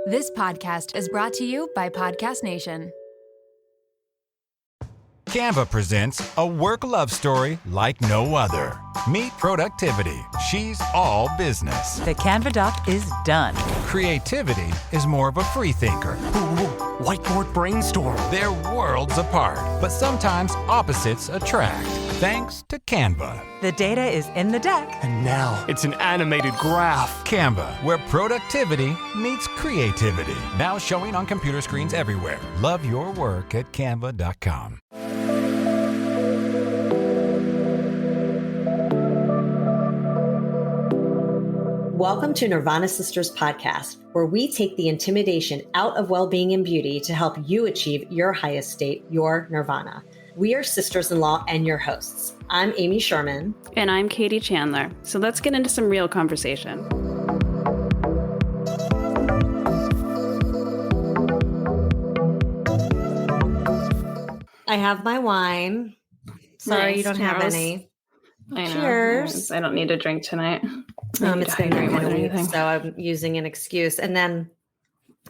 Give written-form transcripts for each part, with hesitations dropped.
This podcast is brought to you by Podcast Nation. Canva presents a work love story like no other. Meet Productivity. She's all business. The Canva doc is done. Creativity is more of a free thinker. Whiteboard brainstorm. They're worlds apart, but sometimes opposites attract. Thanks to Canva. The data is in the deck. And now it's an animated graph. Canva, where productivity meets creativity. Now showing on computer screens everywhere. Love your work at canva.com. Welcome to Nirvana Sisters podcast, where we take the intimidation out of well-being and beauty to help you achieve your highest state, your nirvana. We are sisters-in-law and your hosts. I'm Amy Sherman. And I'm Katie Chandler. So let's get into some real conversation. I have my wine. Sorry, Nice. you don't have Cheers. any. I know. Cheers. I don't need to drink tonight. It's been hydrate more than week, anything. so I'm using an excuse. And then,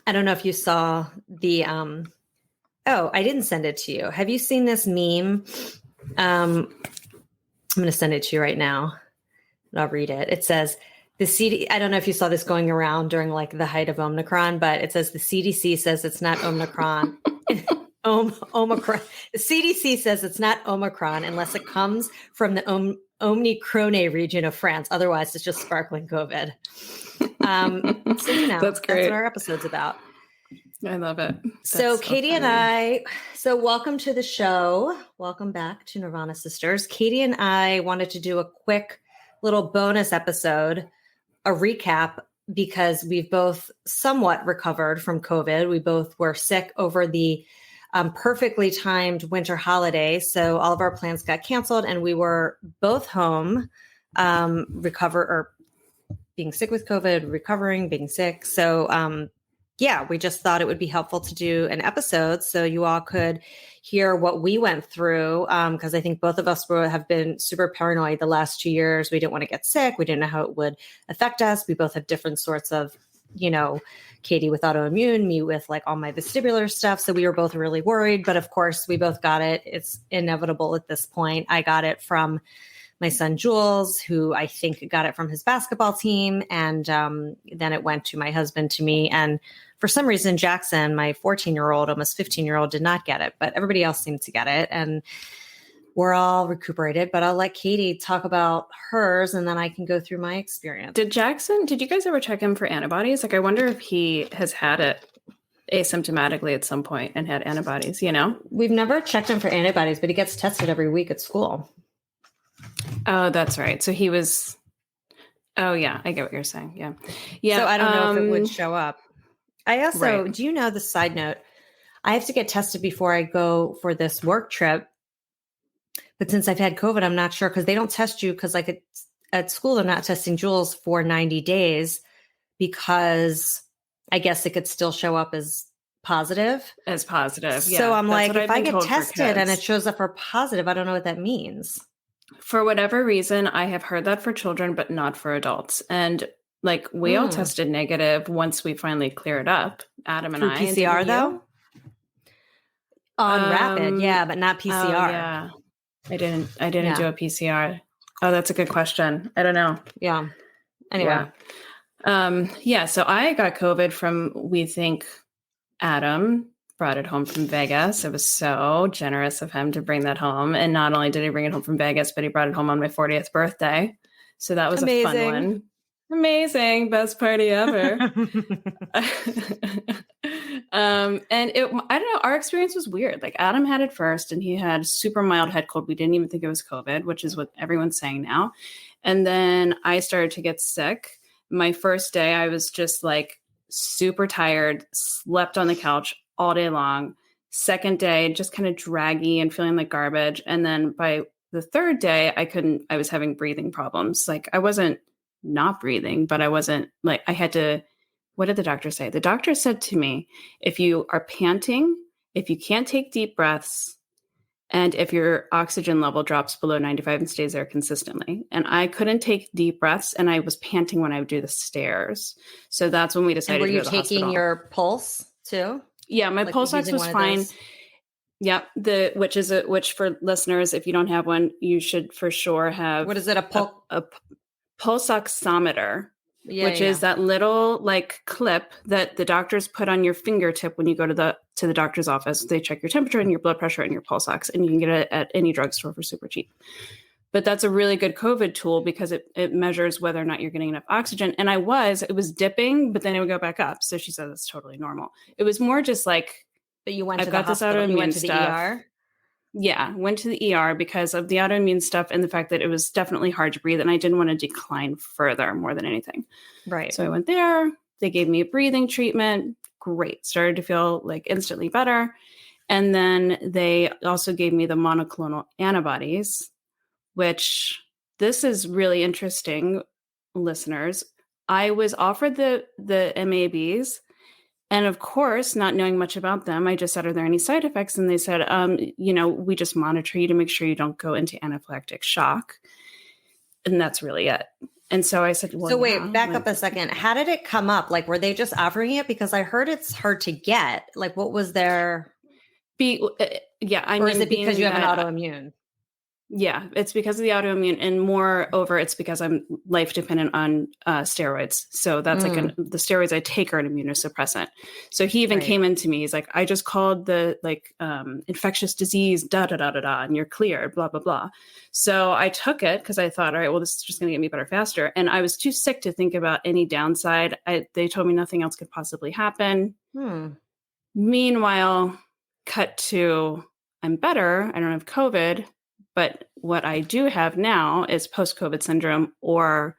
I don't know if you saw the, I didn't send it to you. Have you seen this meme? I'm going to send it to you right now. And I'll read it. It says, I don't know if you saw this going around during like the height of Om-ni-cro-ne, but it says the CDC says it's not Om-ni-cro-ne. Omicron. The CDC says it's not Omicron unless it comes from the Om-ni-cro-ne region of France. Otherwise, it's just sparkling COVID. So That's great. That's what our episode's about. I love it. So Katie and I, welcome to the show. Welcome back to Nirvana Sisters. Katie and I wanted to do a quick little bonus episode, a recap, because we've both somewhat recovered from COVID. We both were sick over the perfectly timed winter holiday. So all of our plans got canceled and we were both home, being sick with COVID, recovering, being sick. So, we just thought it would be helpful to do an episode so you all could hear what we went through. Because I think both of us have been super paranoid the last 2 years. We didn't want to get sick. We didn't know how it would affect us. We both have different sorts of, Katie with autoimmune, me with like all my vestibular stuff. So we were both really worried, but of course we both got it. It's inevitable at this point. I got it from my son, Jules, who I think got it from his basketball team. And then it went to my husband, to me. And for some reason, Jackson, my 14-year-old, almost 15-year-old, did not get it, but everybody else seemed to get it. And we're all recuperated, but I'll let Katie talk about hers and then I can go through my experience. Did you guys ever check him for antibodies? Like, I wonder if he has had it asymptomatically at some point and had antibodies, We've never checked him for antibodies, but he gets tested every week at school. Oh, that's right. So he was, oh yeah, I get what you're saying. Yeah. Yeah. So I don't know if it would show up. I also, Right. Do you know the side note? I have to get tested before I go for this work trip. But since I've had COVID, I'm not sure because they don't test you because like at school, they're not testing Jules for 90 days because I guess it could still show up as positive. As positive. Yeah. So I'm That's like, what if I've I been get told for tested and kids. it shows up for positive, I don't know what that means. For whatever reason, I have heard that for children, but not for adults. And like we all tested negative once we finally cleared up, Adam and Through I. PCR though? On rapid, yeah, but not PCR. Oh, yeah. I didn't Yeah. do a PCR. Oh, that's a good question. I don't know. Yeah. Anyway. Yeah. So I got COVID from, we think, Adam brought it home from Vegas. It was so generous of him to bring that home. And not only did he bring it home from Vegas, but he brought it home on my 40th birthday. So that was a fun one. Amazing. Best party ever. And I don't know, our experience was weird. Like Adam had it first and he had super mild head cold. We didn't even think it was COVID, which is what everyone's saying now. And then I started to get sick. My first day, I was just like super tired, slept on the couch all day long. Second day, just kind of draggy and feeling like garbage. And then by the third day, I was having breathing problems. Like I wasn't not breathing, but I wasn't like, I had to, what did the doctor say? The doctor said to me, if you are panting, if you can't take deep breaths, and if your oxygen level drops below 95 and stays there consistently. And I couldn't take deep breaths, and I was panting when I would do the stairs. So that's when we And decided were to you go to the taking hospital. your pulse too? Yeah, my Like pulse ox using was one of fine. those? Yep, which for listeners, if you don't have one, you should for sure have What is it? A pulse? a pulse oximeter, Yeah, which yeah. is that little like clip that the doctors put on your fingertip when you go to the doctor's office. They check your temperature and your blood pressure and your pulse ox, and you can get it at any drugstore for super cheap. But that's a really good COVID tool because it measures whether or not you're getting enough oxygen. And it was dipping, but then it would go back up. So she said that's totally normal. It was more just like, But you went I've to the got this hospital. You went autoimmune to the stuff. ER? Yeah, went to the ER because of the autoimmune stuff and the fact that it was definitely hard to breathe. And I didn't want to decline further more than anything. Right. So I went there. They gave me a breathing treatment. Great. Started to feel like instantly better. And then they also gave me the monoclonal antibodies, which this is really interesting, listeners. I was offered the MABs. And of course, not knowing much about them, I just said, are there any side effects? And they said, we just monitor you to make sure you don't go into anaphylactic shock. And that's really it. And so I said, well, so wait, back up a second. How did it come up? Like, were they just offering it? Because I heard it's hard to get. Like, what was their... Or is it because you have an autoimmune? Yeah, it's because of the autoimmune, and moreover, it's because I'm life dependent on steroids. So that's the steroids I take are an immunosuppressant. So he even came into me. He's like, I just called the infectious disease, and you're cleared, blah, blah, blah. So I took it because I thought, all right, well, this is just going to get me better faster. And I was too sick to think about any downside. They told me nothing else could possibly happen. Meanwhile, cut to, I'm better. I don't have COVID. But what I do have now is post-COVID syndrome, or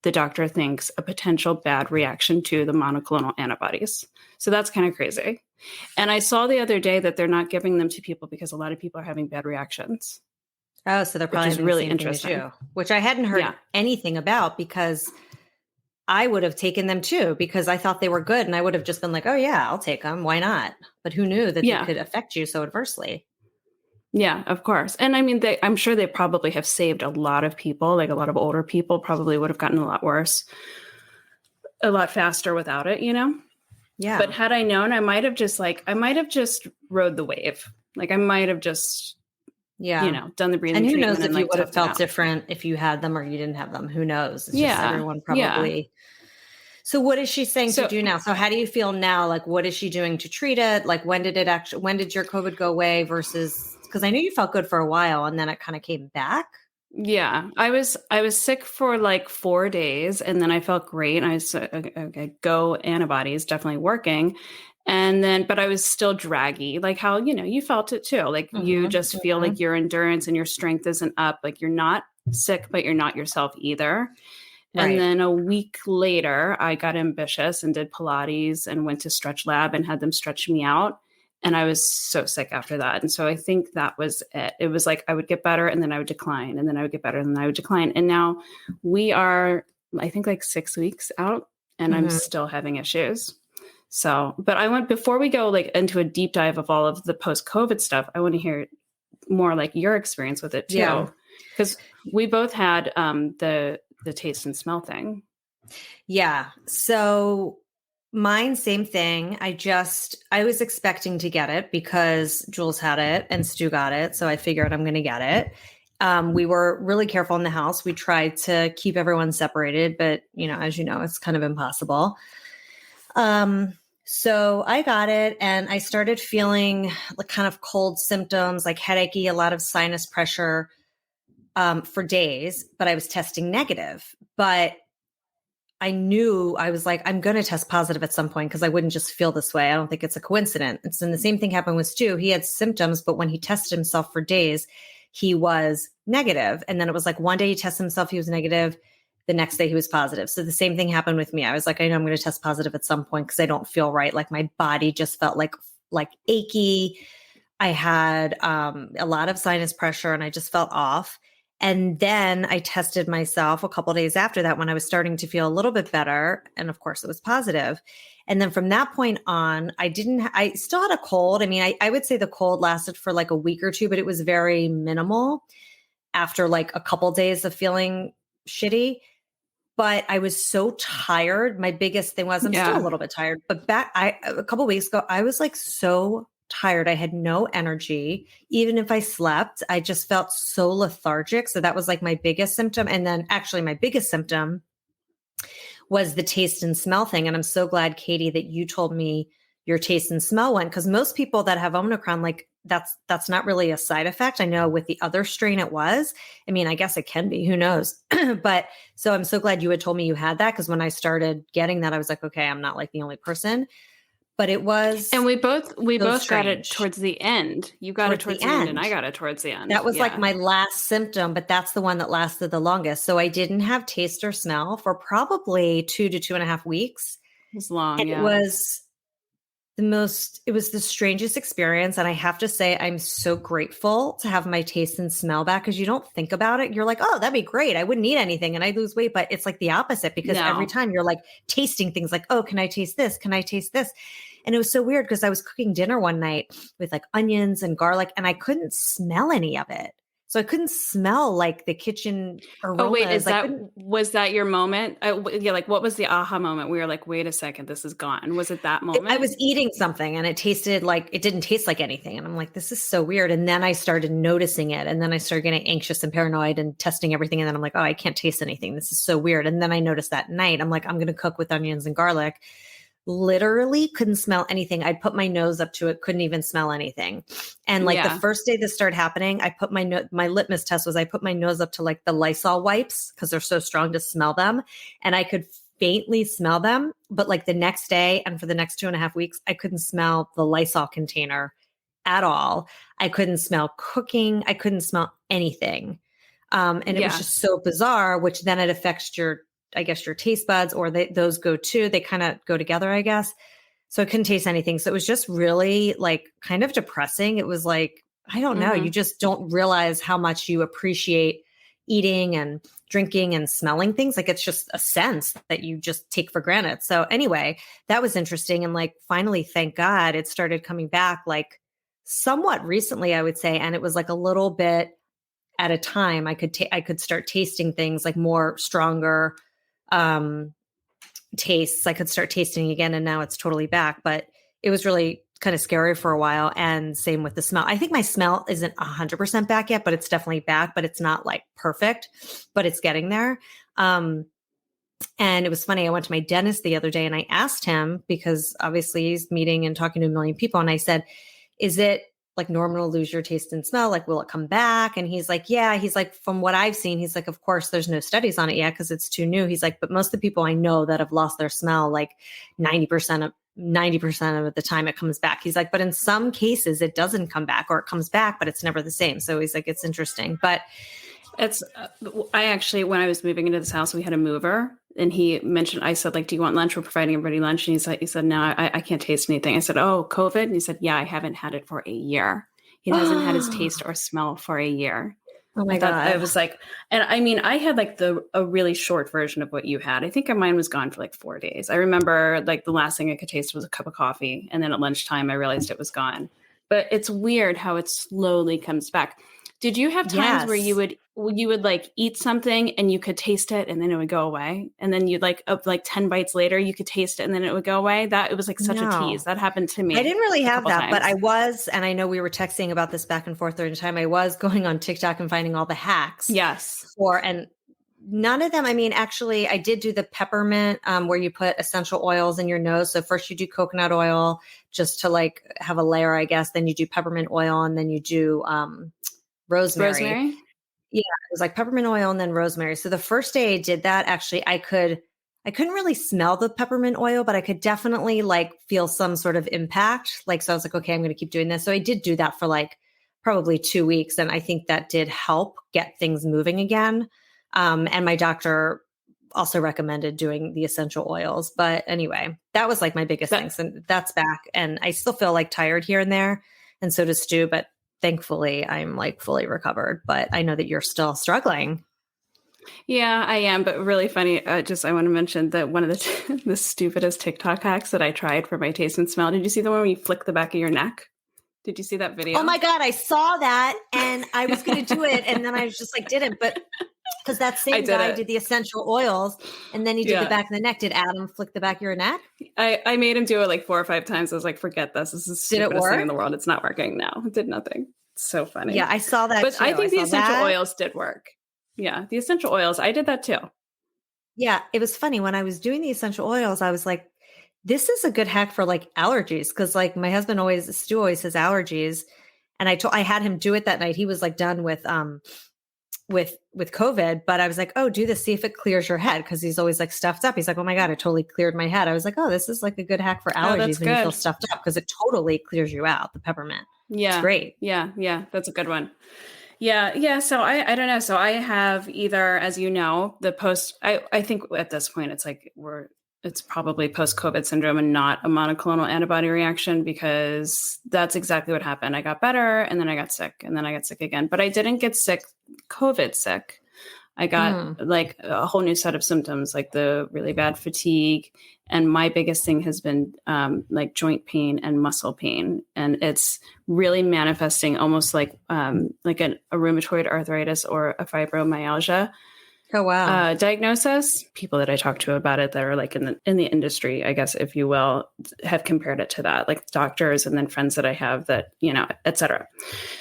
the doctor thinks a potential bad reaction to the monoclonal antibodies. So that's kind of crazy. And I saw the other day that they're not giving them to people because a lot of people are having bad reactions. Oh, so they're probably which is really interesting. Which I hadn't heard anything about, because I would have taken them too, because I thought they were good, and I would have just been like, oh yeah, I'll take them. Why not? But who knew that they could affect you so adversely? Yeah, of course. And I mean, I'm sure they probably have saved a lot of people, like a lot of older people probably would have gotten a lot worse, a lot faster without it, Yeah. But had I known, I might have just rode the wave. Like I might have just, done the breathing treatment. And who knows if you would have toughed felt different if you had them or you didn't have them. Who knows? It's just everyone probably. Yeah. So what is she saying to do now? So how do you feel now? Like, what is she doing to treat it? Like, when did your COVID go away versus... Because I knew you felt good for a while and then it kind of came back. Yeah, I was sick for like 4 days and then I felt great. And I was okay, go antibodies, definitely working. And then, but I was still draggy, like how, you felt it too. Like you just feel like your endurance and your strength isn't up. Like you're not sick, but you're not yourself either. Right. And then a week later, I got ambitious and did Pilates and went to Stretch Lab and had them stretch me out. And I was so sick after that. And so I think that was it. It was like I would get better and then I would decline and then I would get better and then I would decline. And now we are, I think, like 6 weeks out and I'm still having issues. So, but before we go like into a deep dive of all of the post-COVID stuff, I want to hear more like your experience with it too. Because we both had the taste and smell thing. Yeah. So mine, same thing. I was expecting to get it because Jules had it and Stu got it. So I figured I'm going to get it. We were really careful in the house. We tried to keep everyone separated, but as you know, it's kind of impossible. So I got it and I started feeling like kind of cold symptoms, like headachy, a lot of sinus pressure, for days, but I was testing negative. But I knew, I was like, I'm going to test positive at some point because I wouldn't just feel this way. I don't think it's a coincidence. And the same thing happened with Stu. He had symptoms, but when he tested himself for days, he was negative. And then it was like one day he tested himself, he was negative. The next day he was positive. So the same thing happened with me. I was like, I know I'm going to test positive at some point because I don't feel right. Like my body just felt like achy. I had a lot of sinus pressure and I just felt off. And then I tested myself a couple of days after that when I was starting to feel a little bit better. And of course it was positive. And then from that point on, I still had a cold. I mean, I would say the cold lasted for like a week or two, but it was very minimal after like a couple days of feeling shitty. But I was so tired. My biggest thing was I'm still a little bit tired, but a couple weeks ago, I was like so tired. I had no energy. Even if I slept, I just felt so lethargic. So that was like my biggest symptom. And then actually my biggest symptom was the taste and smell thing. And I'm so glad, Katie, that you told me your taste and smell went, because most people that have Om-ni-cro-ne, like that's not really a side effect. I know with the other strain it was. I mean, I guess it can be, who knows? But so I'm so glad you had told me you had that, because when I started getting that, I was like, okay, I'm not like the only person. But it was, and we both got it strange. towards the end. You got it towards the end, and I got it towards the end. That was like my last symptom, but that's the one that lasted the longest. So I didn't have taste or smell for probably 2 to 2.5 weeks. It was long. And it was the strangest experience. And I have to say, I'm so grateful to have my taste and smell back, because you don't think about it. You're like, oh, that'd be great. I wouldn't eat anything and I'd lose weight. But it's like the opposite, because every time you're like tasting things like, oh, can I taste this? Can I taste this? And it was so weird, because I was cooking dinner one night with like onions and garlic, and I couldn't smell any of it. So I couldn't smell like the kitchen aromas. Oh wait, was that your moment? Yeah, like what was the aha moment? We were like, wait a second, this is gone. Was it that moment? I was eating something and it tasted like, it didn't taste like anything. And I'm like, this is so weird. And then I started noticing it. And then I started getting anxious and paranoid and testing everything. And then I'm like, oh, I can't taste anything. This is so weird. And then I noticed that night, I'm like, I'm going to cook with onions and garlic. Literally couldn't smell anything. I'd put my nose up to it, couldn't even smell anything. And like the first day this started happening, I put my litmus test was I put my nose up to like the Lysol wipes, because they're so strong to smell them. And I could faintly smell them. But like the next day and for the next 2.5 weeks, I couldn't smell the Lysol container at all. I couldn't smell cooking. I couldn't smell anything. And it was just so bizarre, which then it affects your taste buds, or those go too. They kind of go together, I guess. So I couldn't taste anything. So it was just really like kind of depressing. It was like, I don't know. You just don't realize how much you appreciate eating and drinking and smelling things. Like it's just a sense that you just take for granted. So anyway, that was interesting. And like, finally, thank God it started coming back like somewhat recently, I would say. And it was like a little bit at a time. I could start tasting things like more stronger tastes. I could start tasting again, and now it's totally back. But it was really kind of scary for a while. And same with the smell. I think my smell isn't 100% back yet, but it's definitely back. But it's not like perfect, but it's getting there. And it was funny. I went to my dentist the other day, and I asked him, because obviously he's meeting and talking to a million people, and I said, "Is it like normal to lose your taste and smell? Like, will it come back?" And he's like, yeah. He's like, from what I've seen, he's like, of course, there's no studies on it yet, because it's too new. He's like, but most of the people I know that have lost their smell, like 90% of the time it comes back. He's like, but in some cases it doesn't come back, or it comes back, but it's never the same. So he's like, it's interesting. But it's, I actually, when I was moving into this house, we had a mover, and he mentioned, I said, like, do you want lunch? We're providing everybody lunch. And he said, no, I can't taste anything. I said, oh, COVID? And he said, yeah, I haven't had it for a year. He hasn't had his taste or smell for a year. Oh my God. I was like, and I mean, I had like a really short version of what you had. I think mine was gone for like 4 days. I remember like the last thing I could taste was a cup of coffee. And then at lunchtime, I realized it was gone. But it's weird how it slowly comes back. Did you have times where you would like eat something and you could taste it and then it would go away? And then you'd like 10 bites later, you could taste it and then it would go away? That it was like such a tease. That happened to me. I didn't really have that, but I was, and I know we were texting about this back and forth during the time. I was going on TikTok and finding all the hacks. Yes. And none of them, I mean, actually, I did do the peppermint where you put essential oils in your nose. So first you do coconut oil just to like have a layer, I guess. Then you do peppermint oil, and then you do rosemary. Yeah, it was like peppermint oil and then rosemary. So the first day I did that, actually, I couldn't really smell the peppermint oil, but I could definitely like feel some sort of impact. Like, so I was like, okay, I'm going to keep doing this. So I did do that for like probably 2 weeks. And I think that did help get things moving again. And my doctor also recommended doing the essential oils. But anyway, that was like my biggest thing. So that's back. And I still feel like tired here and there. And so does Stu, but thankfully I'm like fully recovered. But I know that you're still struggling. Yeah, I am, but really funny. I want to mention that one of the the stupidest TikTok hacks that I tried for my taste and smell. Did you see the one where you flick the back of your neck? Did you see that video? Oh my God, I saw that and I was going to do it. And then I was just like, didn't. But because that same guy did the essential oils and then he did the back of the neck. Did Adam flick the back of your neck? I made him do it like 4 or 5 times. I was like, forget this. This is the stupidest thing in the world. It's not working. No, it did nothing. It's so funny. Yeah, I saw that But too. I think the essential oils did work. Yeah, the essential oils. I did that too. Yeah, it was funny. When I was doing the essential oils, I was like, this is a good hack for like allergies. Cause like my husband Stu always has allergies. And I had him do it that night. He was like done with COVID, but I was like, oh, do this, see if it clears your head. Cause he's always like stuffed up. He's like, oh my God, it totally cleared my head. I was like, oh, this is like a good hack for allergies when you feel stuffed up. Cause it totally clears you out. The peppermint. Yeah. It's great. Yeah. Yeah. That's a good one. Yeah. Yeah. So I don't know. So I have either, as you know, I think at this point, it's like it's probably post-COVID syndrome and not a monoclonal antibody reaction, because that's exactly what happened. I got better and then I got sick and then I got sick again, but I didn't get COVID sick. I got like a whole new set of symptoms, like the really bad fatigue. And my biggest thing has been like joint pain and muscle pain. And it's really manifesting almost like a rheumatoid arthritis or a fibromyalgia. Oh, wow. Diagnosis. People that I talk to about it that are like in the industry, I guess, if you will, have compared it to that, like doctors and then friends that I have that, et cetera.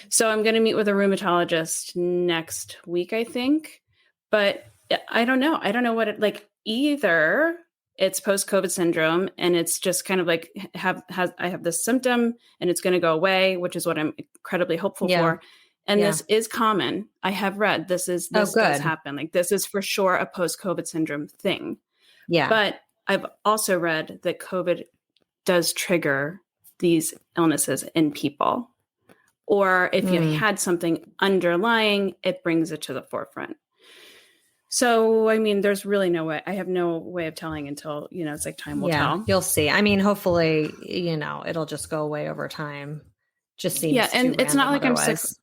So I'm going to meet with a rheumatologist next week, I think, but I don't know. I don't know what it like. Either it's post-COVID syndrome and it's just kind of like I have this symptom and it's going to go away, which is what I'm incredibly hopeful for. And this is common. I have read this does happen. Like this is for sure a post-COVID syndrome thing. Yeah. But I've also read that COVID does trigger these illnesses in people. Or if you had something underlying, it brings it to the forefront. So, I mean, there's really no way. I have no way of telling until, it's like time will tell. You'll see. I mean, hopefully, it'll just go away over time. Just seems and it's not like otherwise. I'm sick.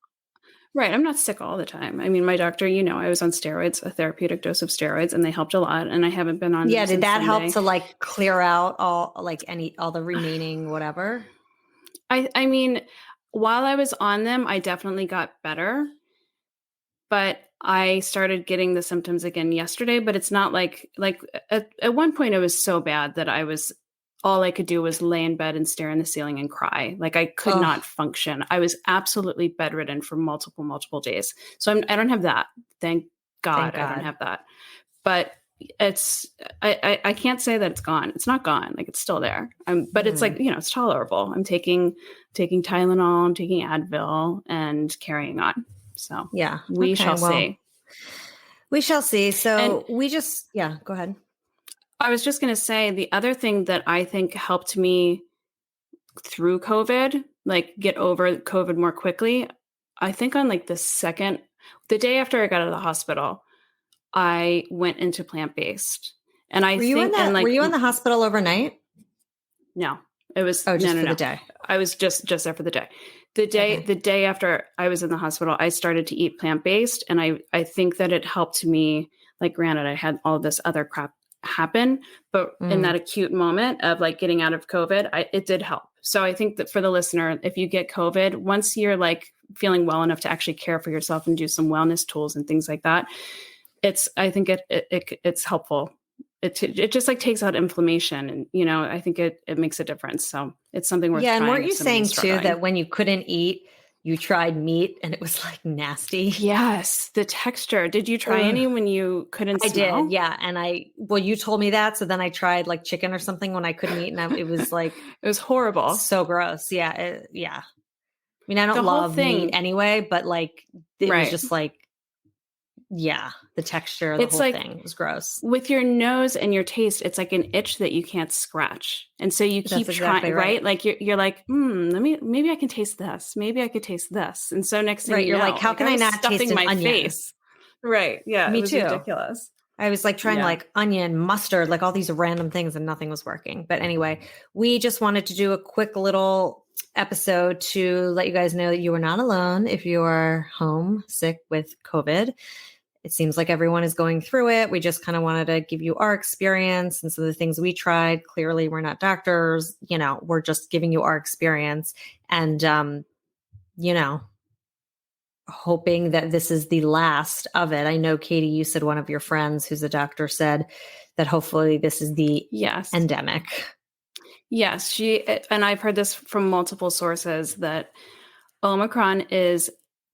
Right. I'm not sick all the time. I mean, my doctor, I was on steroids, a therapeutic dose of steroids, and they helped a lot. And I haven't been on. Yeah. Did that help to like clear out all the remaining whatever? I mean, while I was on them, I definitely got better, but I started getting the symptoms again yesterday, but it's not like at one point it was so bad that all I could do was lay in bed and stare in the ceiling and cry. Like I could not function. I was absolutely bedridden for multiple days. So I don't have that. Thank God. I don't have that. But I can't say that it's gone. It's not gone. Like it's still there. But it's like, it's tolerable. I'm taking Tylenol, I'm taking Advil and carrying on. So we shall see. We shall see. So go ahead. I was just going to say the other thing that I think helped me through COVID, like get over COVID more quickly. I think on like the day after I got out of the hospital, I went into plant-based. And were you in the hospital overnight? No, it was for the day. I was just there for the day. The day after I was in the hospital, I started to eat plant-based. And I think that it helped me, like, granted, I had all this other crap happen, but in that acute moment of like getting out of COVID, it did help. So I think that for the listener, if you get COVID, once you're like feeling well enough to actually care for yourself and do some wellness tools and things like that, I think it's helpful. It just like takes out inflammation, and I think it makes a difference. So it's something worth trying. And weren't you saying too that when you couldn't eat, you tried meat and it was like nasty? Yes. The texture. Did you try any when you couldn't smell? I did. Yeah. You told me that. So then I tried like chicken or something when I couldn't eat. And it was like, it was horrible. So gross. Yeah. I mean, I don't love meat anyway, but like, it was just like, the texture, the whole thing was gross. With your nose and your taste, it's like an itch that you can't scratch. And so you keep trying, right? Like you're like, maybe I can taste this. Maybe I could taste this. And so next thing you're like, how can I not taste my face? Right. Yeah. Me too. Ridiculous. I was like trying like onion, mustard, like all these random things, and nothing was working. But anyway, we just wanted to do a quick little episode to let you guys know that you are not alone if you are home sick with COVID. it seems like everyone is going through it. We just kind of wanted to give you our experience and some of the things we tried. Clearly, we're not doctors. We're just giving you our experience and, hoping that this is the last of it. I know, Katie, you said one of your friends who's a doctor said that hopefully this is the endemic. Yes, and I've heard this from multiple sources that Omicron is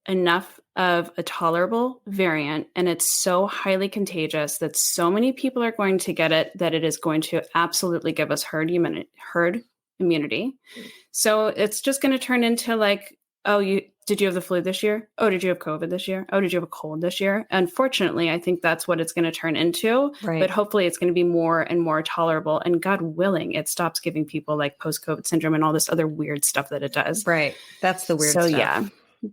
enough of a tolerable variant and it's so highly contagious that so many people are going to get it that it is going to absolutely give us herd immunity. So it's just going to turn into like, oh, did you have the flu this year? Oh, did you have COVID this year? Oh, did you have a cold this year? Unfortunately, I think that's what it's going to turn into. Right. But hopefully it's going to be more and more tolerable. And God willing, it stops giving people like post-COVID syndrome and all this other weird stuff that it does. Right. That's the weird stuff. So yeah,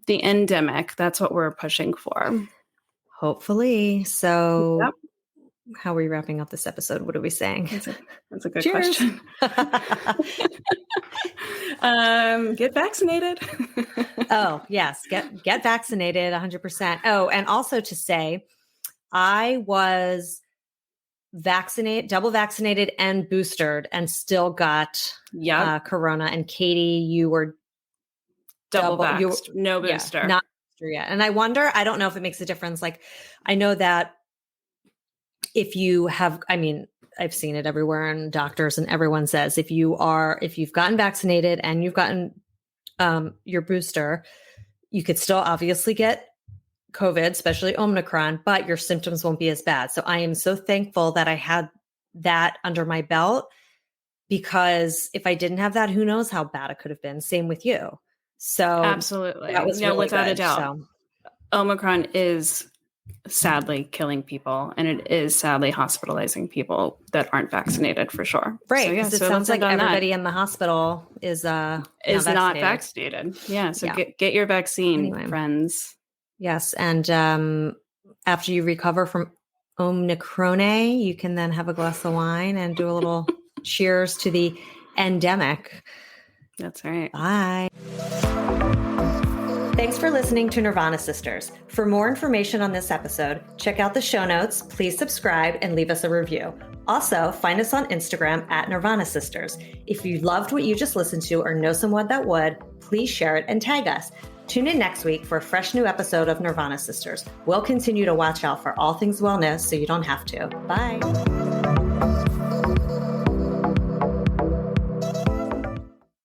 the endemic, that's what we're pushing for. Hopefully. So how are we wrapping up this episode? What are we saying? That's a good Cheers. question. Get vaccinated. Oh, yes. Get vaccinated 100%. Oh, and also to say, I was double vaccinated and boosted and still got corona. And Katie, you were double vaxxed, no booster. Yeah, not booster yet. And I wonder, I don't know if it makes a difference. Like, I know that if you have, I've seen it everywhere and doctors and everyone says, if you've gotten vaccinated and you've gotten your booster, you could still obviously get COVID, especially Om-ni-cro-ne, but your symptoms won't be as bad. So I am so thankful that I had that under my belt, because if I didn't have that, who knows how bad it could have been. Same with you. So absolutely. That was really without good, a doubt. so. Omicron is sadly killing people, and it is sadly hospitalizing people that aren't vaccinated for sure. Right. So, yeah, it sounds like everybody in the hospital is not vaccinated. Yeah. So get your vaccine, friends. Yes. And after you recover from Om-ni-cro-ne, you can then have a glass of wine and do a little cheers to the endemic. That's right. Bye. Thanks for listening to Nirvana Sisters. For more information on this episode, check out the show notes, please subscribe, and leave us a review. Also, find us on Instagram at Nirvana Sisters. If you loved what you just listened to or know someone that would, please share it and tag us. Tune in next week for a fresh new episode of Nirvana Sisters. We'll continue to watch out for all things wellness so you don't have to. Bye.